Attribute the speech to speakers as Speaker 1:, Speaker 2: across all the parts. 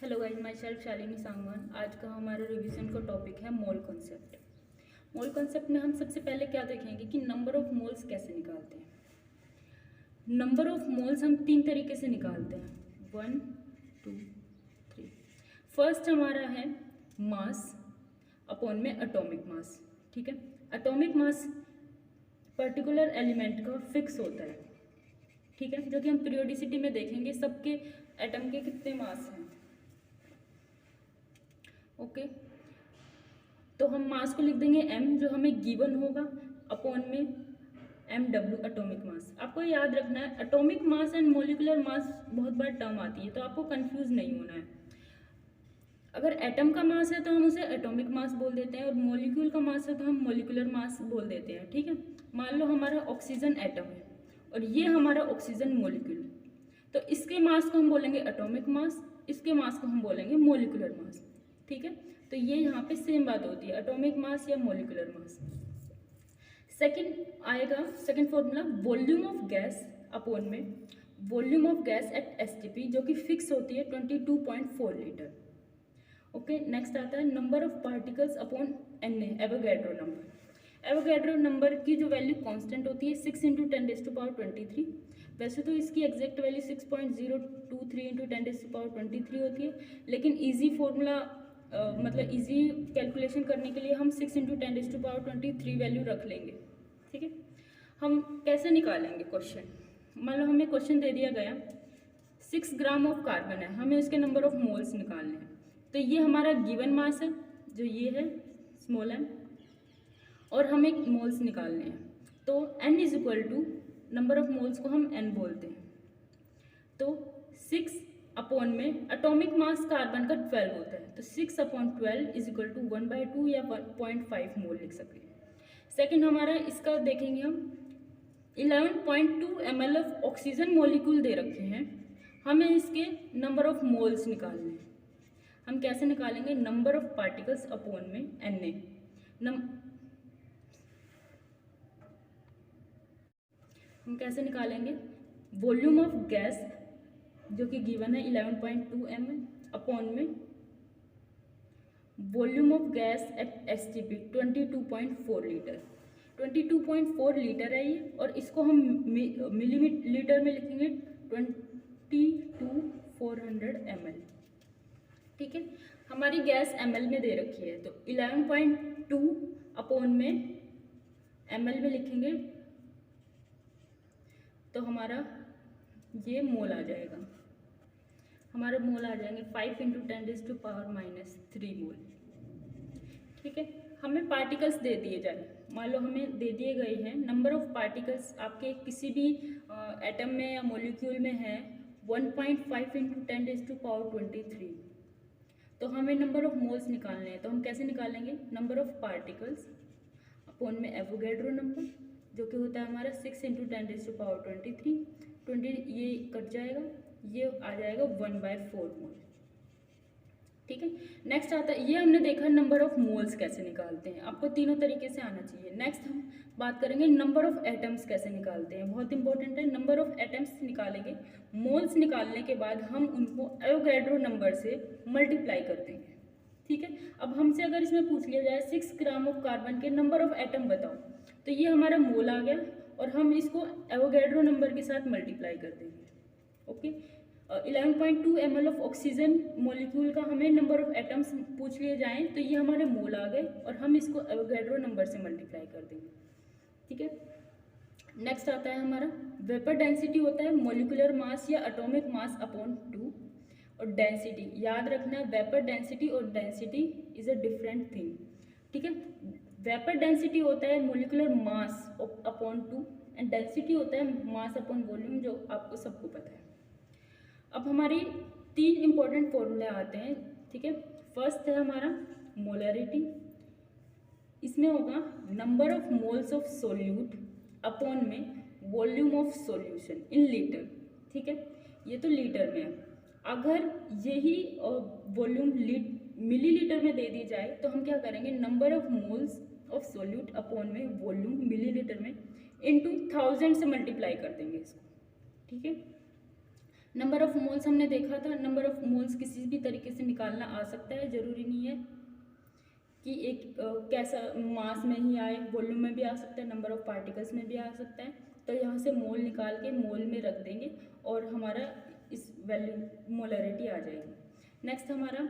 Speaker 1: Hello guys, my self Shalini Sangwan. आज का हमारा रिवीजन का टॉपिक है मोल कॉन्सेप्ट। मोल कॉन्सेप्ट में हम सबसे पहले क्या देखेंगे कि नंबर ऑफ मोल्स कैसे निकालते हैं। नंबर ऑफ मोल्स हम 3 तरीके से निकालते हैं, 1 2 3। फर्स्ट हमारा है मास अपॉन में एटॉमिक मास। ठीक है, एटॉमिक मास पर्टिकुलर एलिमेंट का फिक्स होता है, ठीक है, जो कि हम पीरियोडिसिटी में देखेंगे सबके एटम के कितने मास हैं। ओके, तो हम मास को लिख देंगे m, जो हमें गिवन होगा, अपॉन में mw एटॉमिक मास। आपको याद रखना है atomic mass and molecular mass बहुत बार टर्म आती है, तो आपको कंफ्यूज नहीं होना है। अगर एटम का मास है तो हम उसे एटॉमिक मास बोल देते हैं, और मोलिक्यूल का मास है तो हम मोलिकुलर मास बोल देते हैं। ठीक है, मान लो हमारा ऑक्सीजन एटम है और ये हमारा ऑक्सीजन मोलिक्यूल, तो इसके मास को हम बोलेंगे एटॉमिक मास, इसके मास को हम बोलेंगे मोलिकुलर मास। ठीक है, तो ये यहाँ पे सेम बात होती है, एटॉमिक मास या मोलिकुलर मास। सेकंड आएगा, second formula volume of gas upon में volume of gas at STP, जो कि फिक्स होती है 22.4 लीटर। ओके, नेक्स्ट आता है number of particles upon NA, Avogadro number. Avogadro number की जो वैल्यू कांस्टेंट होती है 6 × 10⁻23। वैसे तो इसकी एग्जैक्ट वैल्यू 6.023 × 10⁻23 होती है, लेकिन इजी फॉर्मूला मतलब इजी कैलकुलेशन करने के लिए हम 6 × 10⁻23 वैल्यू रख लेंगे। ठीक है, हम कैसे निकालेंगे क्वेश्चन। मान लो हमें क्वेश्चन दे दिया गया 6 ग्राम ऑफ कार्बन है, हमें उसके नंबर ऑफ मोल्स निकालने हैं। तो ये हमारा गिवन मास है, जो ये है स्मॉल m, और हमें मोल्स निकालने हैं। तो n is equal to number of moles को हम n बोलते हैं, तो 6 अपॉन में एटॉमिक मास कार्बन का 12 होता है, तो 6/12 इज इक्वल टू 1/2 या 1.5 मोल लिख सकते हैं। सेकेंड हमारा इसका देखेंगे हम 11.2 ml ऑफ ऑक्सीजन मोलिक्यूल दे रखे हैं, हमें इसके नंबर ऑफ मोल्स निकालने हैं। हम कैसे निकालेंगे, नंबर ऑफ पार्टिकल्स अपॉन में Na। हम कैसे निकालेंगे, वॉल्यूम ऑफ गैस जो कि गिवन है 11.2 ml अपॉन में volume of gas at STP 22.4 litre. 22.4 litre है ये, और इसको हम मिलीलीटर में लिखेंगे 22,400 ml। ठीक है, हमारी गैस ml में दे रखी है, तो 11.2 अपॉन में ml में लिखेंगे तो हमारा ये मोल आ जाएगा। हमारे मोल आ जाएंगे 5 × 10⁻³ मोल। ठीक है, हमें पार्टिकल्स दे दिए जाए, मान लो हमें दे दिए गए हैं नंबर ऑफ पार्टिकल्स आपके किसी भी एटम में या मॉलिक्यूल में है 1.5 × 10⁻23, तो हमें नंबर ऑफ मोल्स निकालने हैं। तो हम कैसे निकालेंगे, नंबर ऑफ पार्टिकल्स अपॉन में एवोगैड्रो नंबर, जो कि होता है हमारा 6 × 10⁻23। 20 ये कट जाएगा, ये आ जाएगा 1/4 मोल। ठीक है, नेक्स्ट आता है, ये हमने देखा नंबर ऑफ मोल्स कैसे निकालते हैं, आपको तीनों तरीके से आना चाहिए। नेक्स्ट हम बात करेंगे नंबर ऑफ एटम्स कैसे निकालते हैं, बहुत इंपॉर्टेंट है। नंबर ऑफ एटम्स निकालेंगे, मोल्स निकालने के बाद हम उनको एवोगैड्रो नंबर से मल्टीप्लाई कर देंगे। ठीक है, अब हमसे अगर इसमें पूछ लिया जाए 6 ग्राम ऑफ कार्बन के नंबर ऑफ एटम बताओ, तो ये हमारा मोल आ गया, और हम इसको एवोगैड्रो नंबर के साथ मल्टीप्लाई कर देंगे। Okay, 11.2 ml of oxygen molecule का हमें नंबर ऑफ एटम्स पूछ लिए जाएं, तो ये हमारे मोल आ गए, और हम इसको एवोगैड्रो नंबर से मल्टीप्लाई कर देंगे। ठीक है, नेक्स्ट आता है हमारा वेपर डेंसिटी, होता है मोलिकुलर मास या एटॉमिक मास अपॉन 2, और डेंसिटी याद रखना है, वेपर डेंसिटी और density is a different thing. ठीक है, वेपर डेंसिटी होता है molecular mass upon 2, and density होता है मास अपॉन वॉल्यूम, जो आपको सबको पता है। अब हमारी 3 इंपॉर्टेंट फॉर्मूले आते हैं। ठीक है, फर्स्ट है हमारा मोलरिटी, इसमें होगा number of moles of solute upon में volume of solution in litre. ठीक है, ये तो लीटर में है, अगर यही वॉल्यूम मिलीलीटर में दे दी जाए तो हम क्या करेंगे, number of moles of solute upon में वॉल्यूम मिलीलीटर में इनटू 1000 से मल्टीप्लाई कर देंगे इसको। ठीक है, नंबर ऑफ मोल्स हमने देखा था, नंबर ऑफ मोल्स किसी भी तरीके से निकालना आ सकता है, ज़रूरी नहीं है कि एक कैसा मास में ही आए, वॉल्यूम में भी आ सकता है, नंबर ऑफ पार्टिकल्स में भी आ सकता है। तो यहाँ से मोल निकाल के मोल में रख देंगे और हमारा इस वैल्यू मोलरिटी आ जाएगी। नेक्स्ट हमारा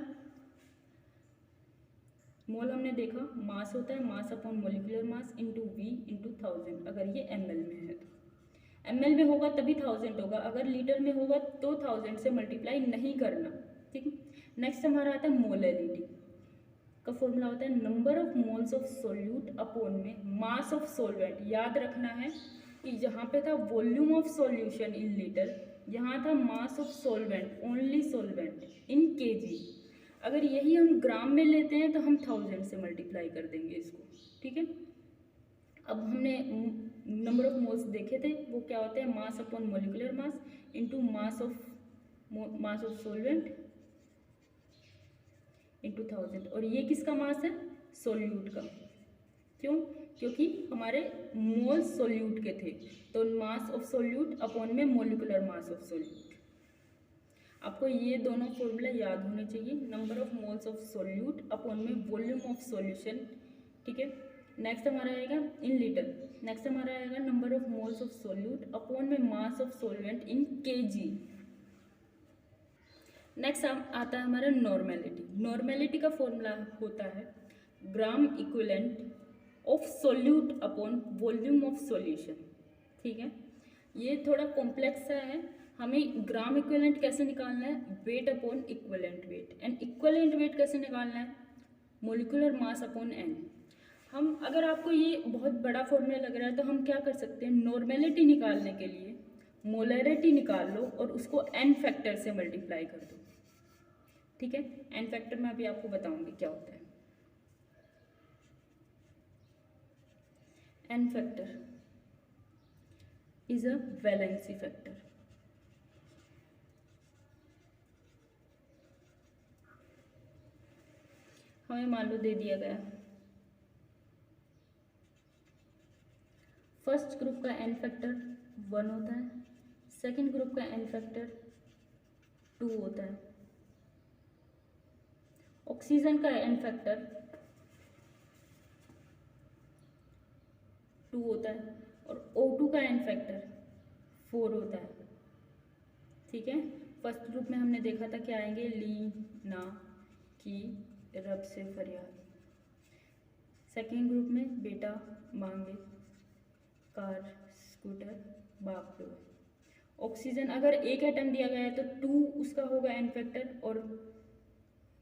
Speaker 1: मोल हमने देखा, मास होता है mass upon molecular mass into V into 1000, अगर ये ml में है तो ml में होगा तभी 1000 होगा, अगर लीटर में होगा तो 1000 से मल्टीप्लाई नहीं करना, ठीक है। नेक्स्ट हमारा आता है मोलरिटी का फॉर्मूला होता है number of moles of solute upon में मास ऑफ सॉल्वेंट। याद रखना है कि जहाँ पे था volume of solution in litre, यहाँ था मास of solvent, only solvent in KG. अगर यही हम ग्राम में लेते हैं तो हम 1000 से मल्टीप्लाई कर देंगे इसको, ठीक है। अब हमने नंबर ऑफ मोल्स देखे थे, वो क्या होते हैं मास upon molecular mass into mass of solvent into 1000। और ये किसका मास है? सोल्यूट का। क्यों? क्योंकि हमारे मोल्स सोल्यूट के थे, तो मास ऑफ सोल्यूट अपॉन में मोलिकुलर मास ऑफ सोल्यूट। आपको ये दोनों फॉर्मूला याद होने चाहिए, number of moles of solute upon में वॉल्यूम ऑफ सॉल्यूशन, ठीक है। नेक्स्ट हमारा आएगा इन लीटर, नेक्स्ट हमारा आएगा number of moles of solute upon में mass of solvent in KG. Next आता है हमारा नॉर्मेलिटी। नॉर्मेलिटी का फॉर्मूला होता है gram equivalent of solute upon volume of solution, ठीक है। ये थोड़ा कॉम्प्लेक्स सा है, हमें ग्राम इक्विवेलेंट कैसे निकालना है, weight upon equivalent weight, and equivalent weight कैसे निकालना है, मोलिकुलर मास अपॉन एन। हम अगर आपको ये बहुत बड़ा फॉर्मूला लग रहा है तो हम क्या कर सकते हैं, नॉर्मेलिटी निकालने के लिए मोलरिटी निकाल लो और उसको एन फैक्टर से मल्टीप्लाई कर दो, ठीक है। एन फैक्टर मैं अभी आपको बताऊंगी क्या होता है। N factor is a valency factor. हमें मान लो दे दिया गया फर्स्ट ग्रुप का एन फैक्टर 1 होता है, सेकंड ग्रुप का एन फैक्टर 2 होता है, ऑक्सीजन का एन फैक्टर 2 होता है और O2 का एन फैक्टर 4 होता है, ठीक है। फर्स्ट ग्रुप में हमने देखा था क्या आएंगे, ली, ना, की, रब से फरियाद। सेकेंड ग्रुप में बेटा, मांगे, कार, स्कूटर, बाप रो। ऑक्सीजन अगर एक एटम दिया गया है तो 2 उसका होगा एन फैक्टर, और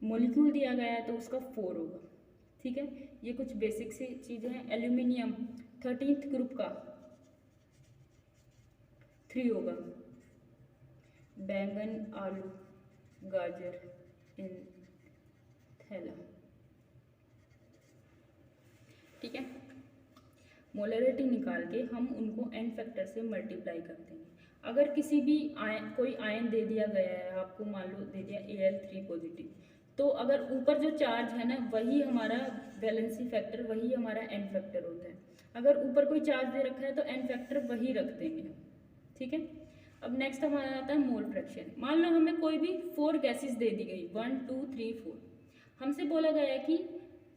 Speaker 1: मॉलिक्यूल दिया गया है तो उसका 4 होगा, ठीक है। ये कुछ बेसिक सी चीज़ें हैं। एल्यूमिनियम 13th ग्रुप का 3 होगा, बैंगन, आलू, गाजर, इन थैला, ठीक है। मोलरिटी निकाल के हम उनको एन फैक्टर से मल्टीप्लाई कर देंगे। अगर किसी भी कोई आयन दे दिया गया है आपको, मान लो दे दिया Al3 पॉजिटिव, तो अगर ऊपर जो चार्ज है ना वही हमारा वैलेंसी फैक्टर, वही हमारा एन फैक्टर होता है। अगर ऊपर कोई चार्ज दे रखा है तो एन फैक्टर वही रख देंगे, ठीक है। अब नेक्स्ट हमारा आता है मोल फ्रैक्शन। मान लो हमें कोई भी 4 गैसेस दे दी गई, 1 2 3 4, हमसे बोला गया है कि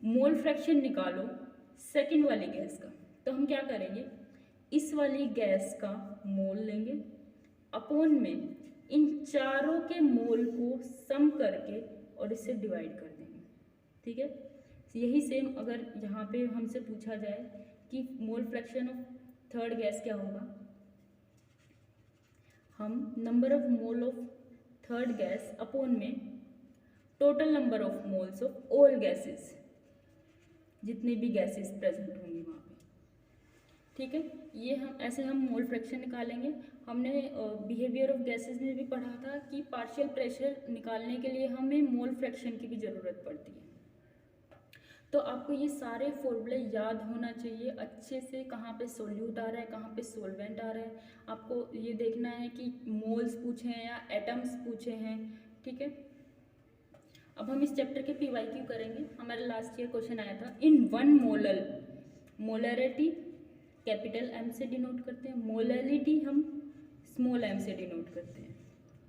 Speaker 1: मोल फ्रैक्शन निकालो सेकेंड वाली गैस का। तो हम क्या करेंगे, इस वाली गैस का मोल लेंगे, अपॉन में इन चारों के मोल को सम करके और इससे डिवाइड कर देंगे, ठीक है। यही सेम अगर यहाँ पे हमसे पूछा जाए कि mole fraction of third gas क्या होगा, हम number of mole of third gas upon में total number of moles of all gases, जितने भी गैसेस प्रेजेंट होंगी वहाँ पे, ठीक है। ये हम ऐसे हम मोल फ्रैक्शन निकालेंगे। हमने बिहेवियर ऑफ गैसेस में भी पढ़ा था कि पार्शियल प्रेशर निकालने के लिए हमें मोल फ्रैक्शन की भी ज़रूरत पड़ती है। तो आपको ये सारे फॉर्मूले याद होना चाहिए अच्छे से, कहाँ पे सोल्यूट आ रहा है, कहाँ पे सोलवेंट आ रहा है। आपको ये देखना है कि मोल्स पूछे हैं या एटम्स पूछे हैं, ठीक है। अब हम इस चैप्टर के PYQ करेंगे। हमारा लास्ट ईयर क्वेश्चन आया था, इन 1 मोलल, मोलरिटी कैपिटल M से डिनोट करते हैं, मोलरिटी हम स्मॉल m से डिनोट करते हैं,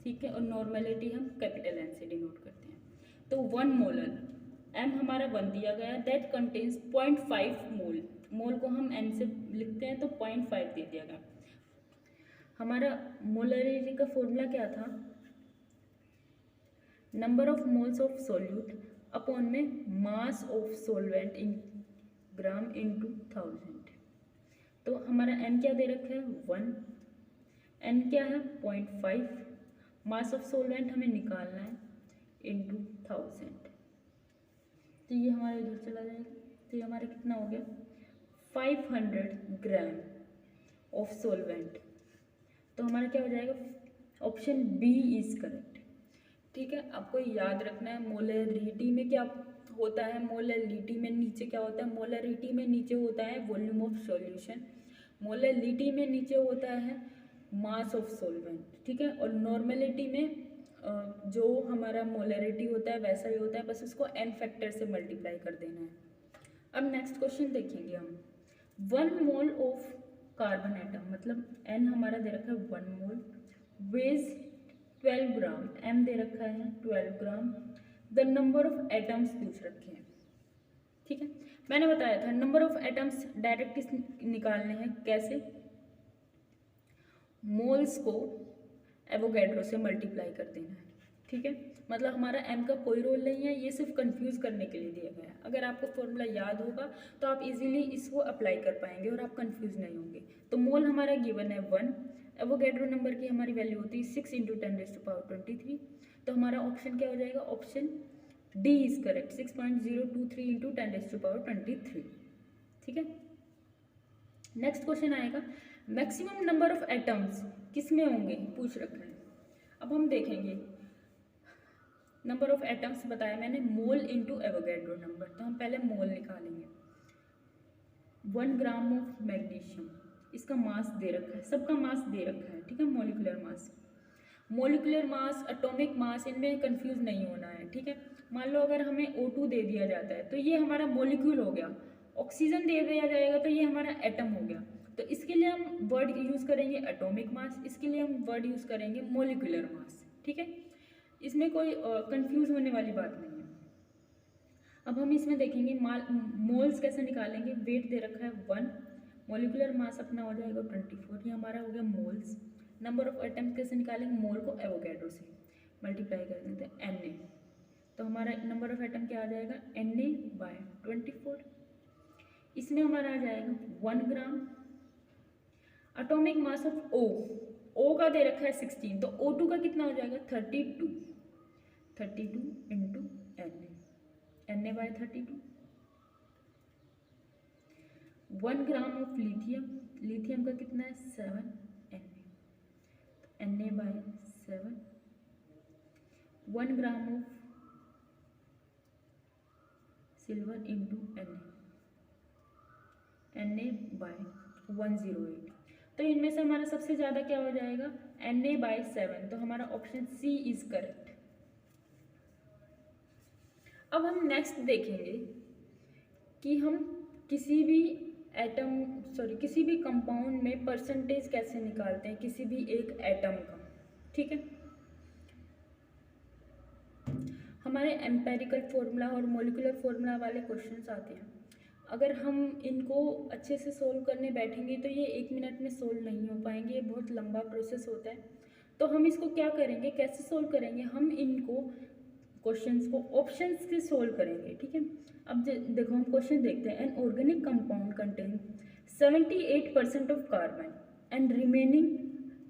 Speaker 1: ठीक है, और नॉर्मेलिटी हम कैपिटल एन से डिनोट करते हैं। तो 1 मोलर, एम हमारा 1 दिया गया है, दैट कंटेन्स 0.5 मोल, मोल को हम एन से लिखते हैं तो 0.5 दे दिया गया। हमारा मोलरिटी का फॉर्मूला क्या था, number of moles of solute upon में mass of solvent in gram into 1000। तो हमारा एम क्या दे रखा है 1, एन क्या है 0.5, मास ऑफ सोलवेंट हमें निकालना है इंटू 1000। तो ये हमारा इधर चला जाएगा, तो ये हमारा कितना हो गया 500 ग्राम ऑफ सोलवेंट। तो हमारा क्या हो जाएगा, ऑप्शन बी इज करेक्ट। ठीक है, आपको याद रखना है मोलरिटी में क्या होता है, मोलरिटी में नीचे क्या होता है, मोलरिटी में नीचे होता है वॉल्यूम ऑफ सॉल्यूशन, मोलरिटी में नीचे होता है मास ऑफ सॉल्वेंट। ठीक है, और नॉर्मेलिटी में जो हमारा मोलरिटी होता है वैसा ही होता है, बस उसको n फैक्टर से मल्टीप्लाई कर देना है। अब नेक्स्ट क्वेश्चन देखेंगे हम, 1 मोल ऑफ कार्बन एटम, मतलब n हमारा दे रखा है 1 मोल, वेज 12 ग्राम, m दे रखा है 12 ग्राम, द नंबर ऑफ एटम्स पूछ रखे हैं। ठीक है, मैंने बताया था नंबर ऑफ एटम्स डायरेक्ट निकालने हैं, कैसे, मोल्स को एवोगैड्रो से मल्टीप्लाई कर देना है। ठीक है, मतलब हमारा m का कोई रोल नहीं है, ये सिर्फ कंफ्यूज करने के लिए दिया गया है। अगर आपको फॉर्मूला याद होगा तो आप इजीली इसको अप्लाई कर पाएंगे और आप कंफ्यूज नहीं होंगे। तो मोल हमारा गिवन है 1, एवोगैड्रो नंबर की हमारी वैल्यू होती है 6 × 10⁻23। तो हमारा ऑप्शन क्या हो जाएगा, ऑप्शन डी इज करेक्ट, 6.023 × 10⁻23। ठीक है, नेक्स्ट क्वेश्चन आएगा, मैक्सिमम नंबर ऑफ एटम्स किस में होंगे पूछ रखा है। अब हम देखेंगे नंबर ऑफ एटम्स बताया मैंने मोल इंटू एवोगैड्रो नंबर, तो हम पहले मोल निकालेंगे। 1 ग्राम ऑफ मैग्नीशियम, इसका मास दे रखा है, सबका मास दे रखा है। ठीक है, molecular mass, molecular mass, atomic mass, इनमें कंफ्यूज नहीं होना है। ठीक है, मान लो अगर हमें O2 दे दिया जाता है तो ये हमारा मॉलिक्यूल हो गया, ऑक्सीजन दे दिया जाएगा तो ये हमारा एटम हो गया। तो इसके लिए हम वर्ड यूज़ करेंगे एटॉमिक मास, इसके लिए हम वर्ड यूज़ करेंगे मॉलिक्यूलर मास। ठीक है, इसमें कोई कंफ्यूज होने वाली बात नहीं है। अब हम इसमें देखेंगे मोल्स कैसे निकालेंगे, वेट दे रखा है 1, मॉलिक्यूलर मास अपना हो जाएगा 24, ये हमारा हो गया मोल्स। नंबर ऑफ एटम्स कैसे निकालेंगे, मोल को एवोगैड्रो से मल्टीप्लाई कर देते हैं Na, तो हमारा नंबर ऑफ एटम क्या आ जाएगा Na/24। इसमें हमारा आ जाएगा 1 ग्राम। एटॉमिक मास ऑफ O का दे रखा है 16, तो O2 का कितना हो जाएगा 32 into Na/32। 1 gram of lithium, lithium का कितना है 7 Na/7। 1 gram of silver into Na/108। तो इनमें से हमारा सबसे ज़्यादा क्या हो जाएगा Na/7, तो हमारा ऑप्शन सी इज करेक्ट। अब हम नेक्स्ट देखेंगे कि हम किसी भी कंपाउंड में परसेंटेज कैसे निकालते हैं किसी भी एक एटम का। ठीक है, हमारे एम्पेरिकल फॉर्मूला और मॉलिक्यूलर फॉर्मूला वाले क्वेश्चंस आते हैं, अगर हम इनको अच्छे से सोल्व करने बैठेंगे तो ये 1 मिनट में सोल्व नहीं हो पाएंगे, ये बहुत लंबा प्रोसेस होता है। तो हम इसको क्या करेंगे, कैसे सोल्व करेंगे, हम इनको क्वेश्चंस को ऑप्शंस से सोल्व करेंगे। ठीक है, अब देखो हम क्वेश्चन देखते हैं, an organic compound contain 78% of carbon and remaining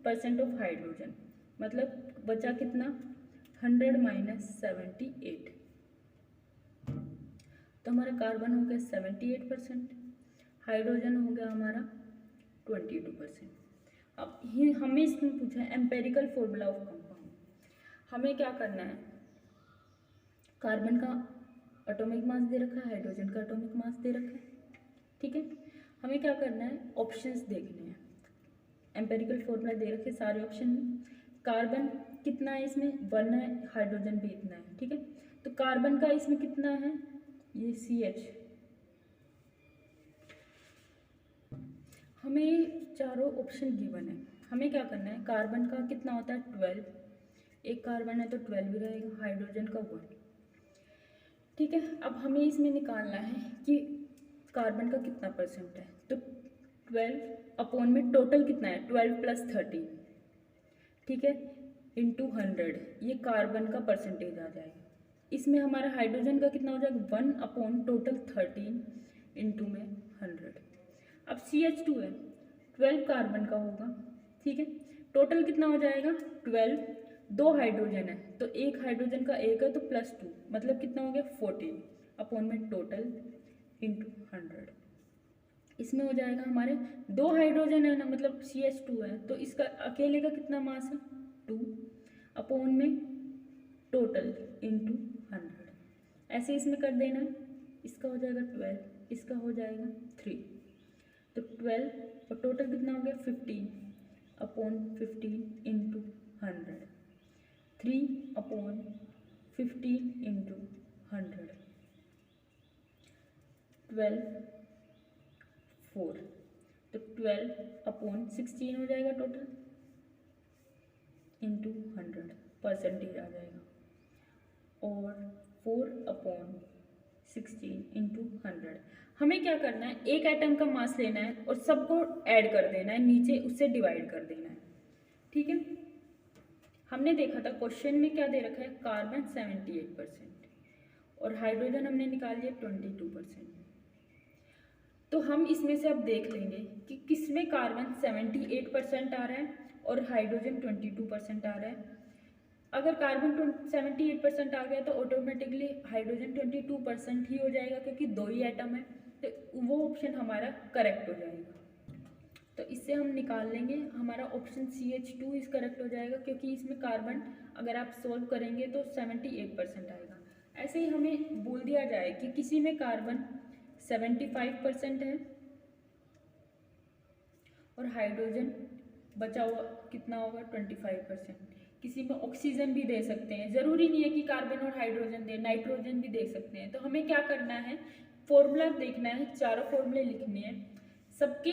Speaker 1: % of hydrogen, मतलब बचा कितना 100 - 78, तो हमारा कार्बन हो गया 78%, हाइड्रोजन हो गया हमारा 22%। अब हमें इसमें पूछा है एम्पेरिकल फॉर्मूला ऑफ कंपाउंड, हमें क्या करना है, कार्बन का एटॉमिक मास दे रखा है, हाइड्रोजन का एटॉमिक मास दे रखा है। ठीक है, हमें क्या करना है, ऑप्शंस देखने हैं। एम्पेरिकल फॉर्मूला दे रखे सारे ऑप्शन में, कार्बन कितना है इसमें 1 है, हाइड्रोजन भी इतना है। ठीक है, तो कार्बन का इसमें कितना है, ये CH, हमें चारों ऑप्शन गिवन है। हमें क्या करना है, कार्बन का कितना होता है 12, एक कार्बन है तो 12 भी रहेगा, हाइड्रोजन का 1। ठीक है, अब हमें इसमें निकालना है कि कार्बन का कितना परसेंट है। तो 12 अपॉन में टोटल कितना है, 12 + 13, ठीक है, इंटू 100, ये कार्बन का परसेंटेज आ जाएगा। इसमें हमारा हाइड्रोजन का कितना हो जाएगा, 1 अपॉन टोटल 13 इंटू में 100। अब CH2 है, 12 कार्बन का होगा, ठीक है, टोटल कितना हो जाएगा 12, 2 हाइड्रोजन है तो एक हाइड्रोजन का एक है तो +2, मतलब कितना हो गया 14 अपॉन में टोटल इंटू 100। इसमें हो जाएगा हमारे 2 हाइड्रोजन है ना, मतलब CH2 है तो इसका अकेले का कितना मास है 2 अपॉन में टोटल इंटू 100। ऐसे इसमें कर देना, इसका हो जाएगा 12, इसका हो जाएगा 3, तो 12 और टोटल कितना हो गया 15 अपॉन 15 इंटू 100, 3 अपॉन 15 इंटू 100, 12 4, तो 12 अपॉन 16 हो जाएगा टोटल इंटू 100, परसेंटेज आ जाएगा, और 4 अपॉन 16 इंटू 100। हमें क्या करना है, एक एटम का मास लेना है और सबको ऐड कर देना है, नीचे उससे डिवाइड कर देना है, ठीक है। हमने देखा था क्वेश्चन में क्या दे रखा है, कार्बन 78% और हाइड्रोजन हमने निकाल लिया 22%। तो हम इसमें से अब देख लेंगे कि किसमें कार्बन 78% आ रहा है और हाइड्रोजन 22% आ रहा है। अगर कार्बन 78% आ गया तो ऑटोमेटिकली हाइड्रोजन 22% ही हो जाएगा, क्योंकि 2 ही एटम है, तो वो ऑप्शन हमारा करेक्ट हो जाएगा। तो इससे हम निकाल लेंगे, हमारा ऑप्शन CH2 इस करेक्ट हो जाएगा, क्योंकि इसमें कार्बन अगर आप सोल्व करेंगे तो 78% आएगा। ऐसे ही हमें बोल दिया जाए कि किसी में कार्बन 75% है और हाइड्रोजन बचा हुआ कितना होगा 25%। किसी में ऑक्सीजन भी दे सकते हैं, ज़रूरी नहीं है कि कार्बन और हाइड्रोजन दे, नाइट्रोजन भी दे सकते हैं। तो हमें क्या करना है, फॉर्मूला देखना है, चारों फॉर्मूले लिखने हैं, सबके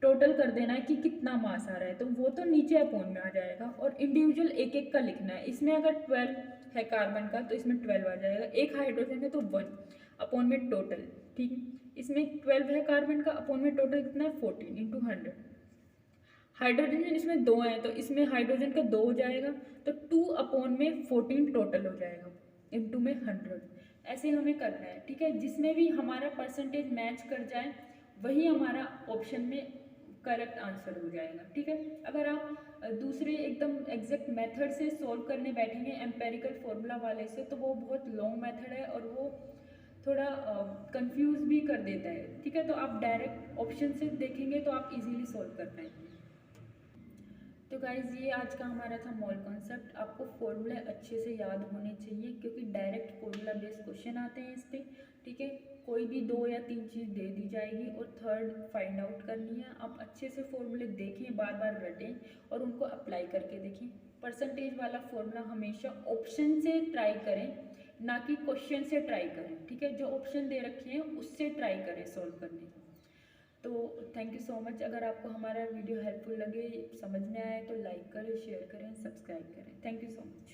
Speaker 1: टोटल कर देना है कि कितना मास आ रहा है, तो वो तो नीचे अपॉन में आ जाएगा, और इंडिविजुअल एक एक का लिखना है। इसमें अगर 12 है कार्बन का तो इसमें 12 आ जाएगा, एक हाइड्रोजन है तो 1 अपॉन में टोटल, ठीक है। इसमें 12 है कार्बन का, अपॉन में टोटल कितना है 14 इंटू 100। हाइड्रोजन इसमें 2 है तो इसमें हाइड्रोजन का 2 हो जाएगा, तो 2 अपॉन में 14 टोटल हो जाएगा इंटू में 100। ऐसे हमें करना है, ठीक है। जिसमें भी हमारा परसेंटेज मैच कर जाए वही हमारा ऑप्शन में करेक्ट आंसर हो जाएगा, ठीक है। अगर आप दूसरे एकदम एग्जैक्ट मेथड से सॉल्व करने बैठेंगे एम्पेरिकल फॉर्मूला वाले से, तो वो बहुत लॉन्ग मेथड है और वो थोड़ा कंफ्यूज भी कर देता है, ठीक है। तो आप डायरेक्ट ऑप्शन से देखेंगे तो आप इजीली सॉल्व कर पाएंगे। तो गाइज ये आज का हमारा था मोल कॉन्सेप्ट। आपको फॉर्मूले अच्छे से याद होने चाहिए, क्योंकि डायरेक्ट फॉर्मूला बेस्ड क्वेश्चन आते हैं इस पर, ठीक है। कोई भी 2 या 3 चीज़ दे दी जाएगी और थर्ड फाइंड आउट करनी है। आप अच्छे से फॉर्मूले देखें, बार बार रटें और उनको अप्लाई करके देखें। परसेंटेज वाला फॉर्मूला हमेशा ऑप्शन से ट्राई करें, ना कि क्वेश्चन से ट्राई करें, ठीक है। जो ऑप्शन दे रखे हैं उससे ट्राई करें सॉल्व करने। तो थैंक यू सो मच। अगर आपको हमारा वीडियो हेल्पफुल लगे, समझ में आए तो लाइक करें, शेयर करें, सब्सक्राइब करें। Thank you so much.